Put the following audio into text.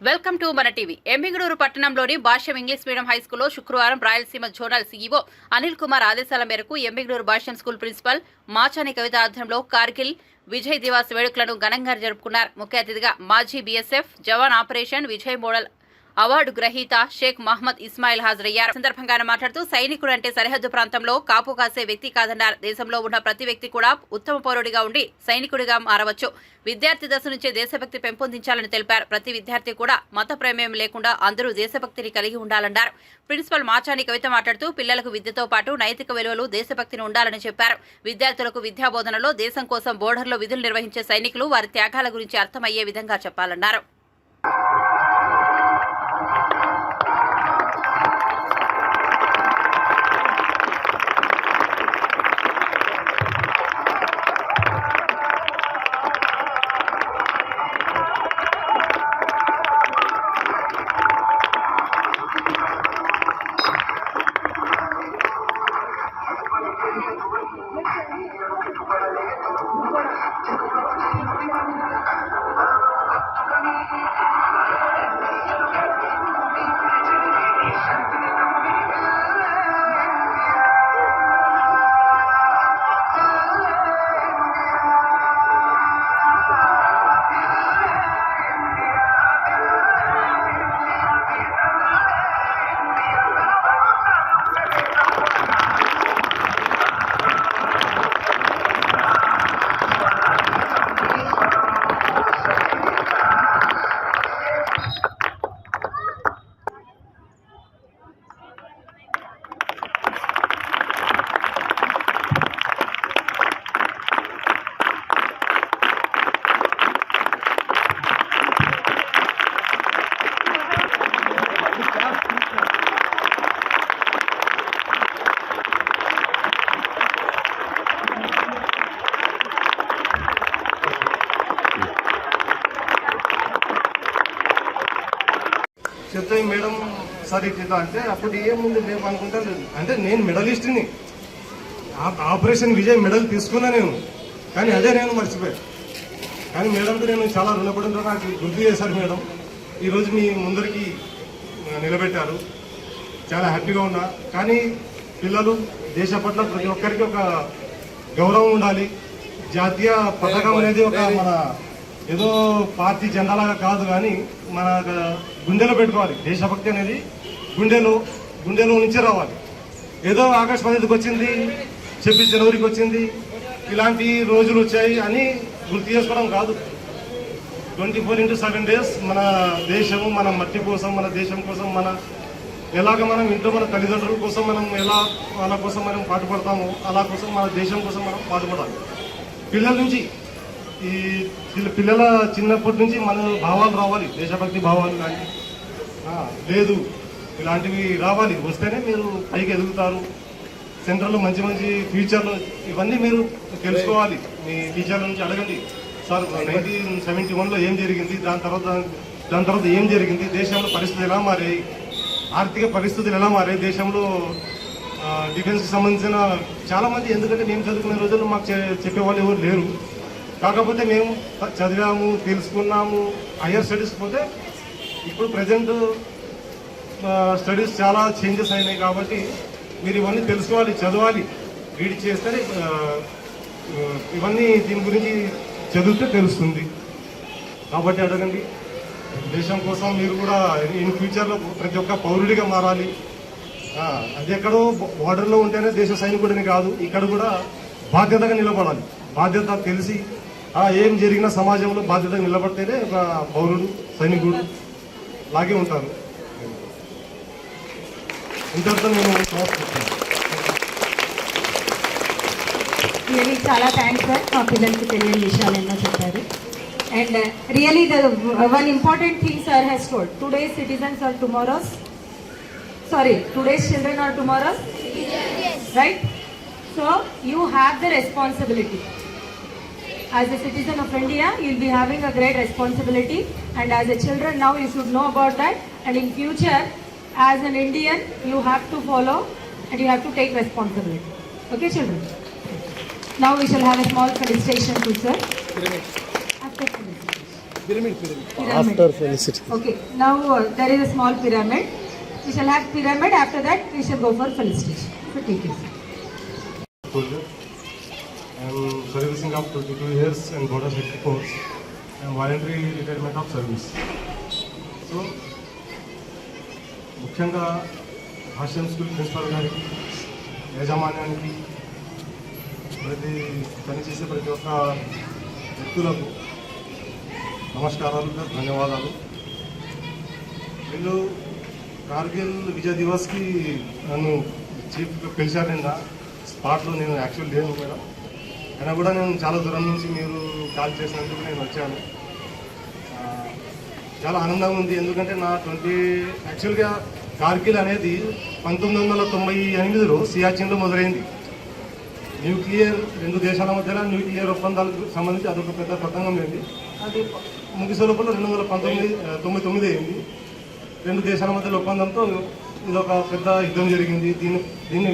Welcome to మన TV. ఎంబిగడూరు పట్టణంలోని భాష్యం English medium హైస్కూల్లో శుక్రవారం రాయలసీమ జోనల్ సీఈఓ అనిల్ కుమార్ ఆదేశాల మేరకు ఎంబిగడూరు భాష్యం స్కూల్ ప్రిన్సిపల్ మాచాని కవిత ఆధ్వర్యంలో కార్గిల్ విజయ్ దివాస్ వేడుకలను ఘనంగా జరుపుకున్నారు. ముఖ్య అతిథిగా మాజీ బీఎస్ఎఫ్ జవాన్ ఆపరేషన్ విజయ్ మోడల్ అవార్డు గ్రహీత షేక్ మహమ్మద్ ఇస్మాయిల్ హాజరయ్యారు. సందర్భంగా మాట్లాడుతూ సైనికుడు అంటే సరిహద్దు ప్రాంతంలో కాపు కాసే వ్యక్తి కాదన్నారు. దేశంలో ఉన్న ప్రతి వ్యక్తి కూడా ఉత్తమ పౌరుడిగా ఉండి సైనికుడిగా మారవచ్చు. విద్యార్థి దశ నుంచే దేశభక్తి పెంపొందించాలని తెలిపారు. ప్రతి విద్యార్థి కూడా మత ప్రమేయం లేకుండా అందరూ దేశభక్తిని కలిగి ఉండాలన్నారు. ప్రిన్సిపల్ మాచాని కవిత మాట్లాడుతూ పిల్లలకు విద్యతో పాటు నైతిక విలువలు దేశభక్తిని ఉండాలని చెప్పారు. విద్యార్థులకు విద్యాబోధనలో దేశం కోసం బోర్డర్లో విధులు నిర్వహించే సైనికులు వారి త్యాగాల గురించి అర్థమయ్యే విధంగా చెప్పాలన్నారు. చెప్తే మేడం సార్ ఇట్లా అంటే అప్పుడు ఏముంది రేపు అనుకుంటాను. అంటే నేను మెడలిస్ట్ని, ఆపరేషన్ విజయ్ మెడల్ తీసుకున్నా నేను, కానీ అదే నేను మర్చిపోయాను. కానీ మేడంతో నేను చాలా రుణపడంతో నాకు గుర్తు చేశారు మేడం. ఈరోజు మీ ముందరికి నిలబెట్టారు, చాలా హ్యాపీగా ఉన్నా. కానీ పిల్లలు దేశ పట్ల ప్రతి ఒక్కరికి ఒక గౌరవం ఉండాలి. జాతీయ పథకం అనేది ఒక మన ఏదో పార్టీ జెండాలాగా కాదు, కానీ మన గుండెలో పెట్టుకోవాలి. దేశభక్తి అనేది గుండెలో నుంచి రావాలి. ఏదో ఆగస్టు 15కి వచ్చింది, 26 జనవరికి వచ్చింది, ఇలాంటి రోజులు వచ్చాయి అని గుర్తు చేసుకోవడం కాదు. 24/7 డేస్ మన దేశము, మన మట్టి కోసం, మన దేశం కోసం, మన ఎలాగ మనం ఇంట్లో మన తల్లిదండ్రుల కోసం మనం ఎలా వాళ్ళ కోసం మనం పాటుపడతామో అలా కోసం మన దేశం కోసం మనం పాటుపడాలి. పిల్లల నుంచి ఈ పిల్లల చిన్నప్పటి నుంచి మన భావాలు రావాలి, దేశభక్తి భావాలు. కానీ లేదు ఇలాంటివి రావాలి, వస్తేనే మీరు పైకి ఎదుగుతారు. సెంటర్లో మంచి మంచి ఫ్యూచర్లు ఇవన్నీ మీరు తెలుసుకోవాలి. మీ టీచర్ల నుంచి అడగండి, సార్ 1971లో ఏం జరిగింది, దాని తర్వాత ఏం జరిగింది, దేశంలో పరిస్థితులు ఎలా మారాయి, ఆర్థిక పరిస్థితులు ఎలా మారాయి, దేశంలో డిఫెన్స్కి సంబంధించిన చాలామంది, ఎందుకంటే మేము చదువుకునే రోజుల్లో మాకు చెప్పేవాళ్ళు ఎవరు లేరు. కాకపోతే మేము చదివాము, తెలుసుకున్నాము. హయ్యర్ స్టడీస్ పోతే ఇప్పుడు ప్రజెంట్ స్టడీస్ చాలా చేంజెస్ అయినాయి. కాబట్టి మీరు ఇవన్నీ తెలుసుకోవాలి, చదవాలి, రీడ్ చేస్తే ఇవన్నీ దీని గురించి చదివితే తెలుస్తుంది. కాబట్టి అడగండి, దేశం కోసం మీరు కూడా ఇన్ ఫ్యూచర్లో ప్రతి ఒక్క పౌరుడిగా మారాలి. అది ఎక్కడో బార్డర్లో ఉంటేనే దేశ సైనికుడిని కాదు, ఇక్కడ కూడా బాధ్యతగా నిలబడాలి. బాధ్యత తెలిసి ఏం జరిగినా సమాజంలో బాధ్యతగా నిలబడితేనే ఒక పౌరుడు, సైనికుడు లాగే ఉంటారు. ఇంతటితో నేను చాలా థ్యాంక్స్ సార్, మా పిల్లలకి తెలియని విషయాలు ఎన్నో చెప్పారు. And really the one important thing sir has told, today's citizens are tomorrow's, today's children are tomorrow's, right? So you have the responsibility. As a citizen of India, you'll be having a great responsibility, and as a children now you should know about that, and in future as an Indian you have to follow and you have to take responsibility. Okay children? Now we shall have a small felicitation to sir. After felicitation. After felicity. Okay, now there is a small pyramid. We shall have pyramid. After that, we shall go for felicitation. So take it. soldier. I am servicing of 22 years in border sector course. I am voluntary retirement of service. So, ముఖ్యంగా భాష్యం school principal గారికి యాజమాన్యానికి పనిచేసే ప్రతి ఒక్క వ్యక్తులకు నమస్కారాలు, ధన్యవాదాలు. వీళ్ళు కార్గిల్ విజయ్ దివస్కి నన్ను చీఫ్గా పిలిచారు. నిన్న స్పాట్లో నేను యాక్చువల్ లేను మేడం, అయినా కూడా నేను చాలా దూరం నుంచి మీరు కాల్ చేసినందుకు నేను వచ్చాను. చాలా ఆనందంగా ఉంది. ఎందుకంటే నా యాక్చువల్గా కార్గిల్ అనేది 1998లో సియాచిన్లో మొదలైంది. న్యూక్లియర్ రెండు దేశాల మధ్యలో న్యూక్లియర్ ఒప్పందాలకు సంబంధించి అదొక పెద్ద పతంగం ఏంది. అది ముగిసే లోపల 2099 అయింది. రెండు దేశాల మధ్యలో ఒప్పందంతో ఇదొక పెద్ద యుద్ధం జరిగింది. దీన్ని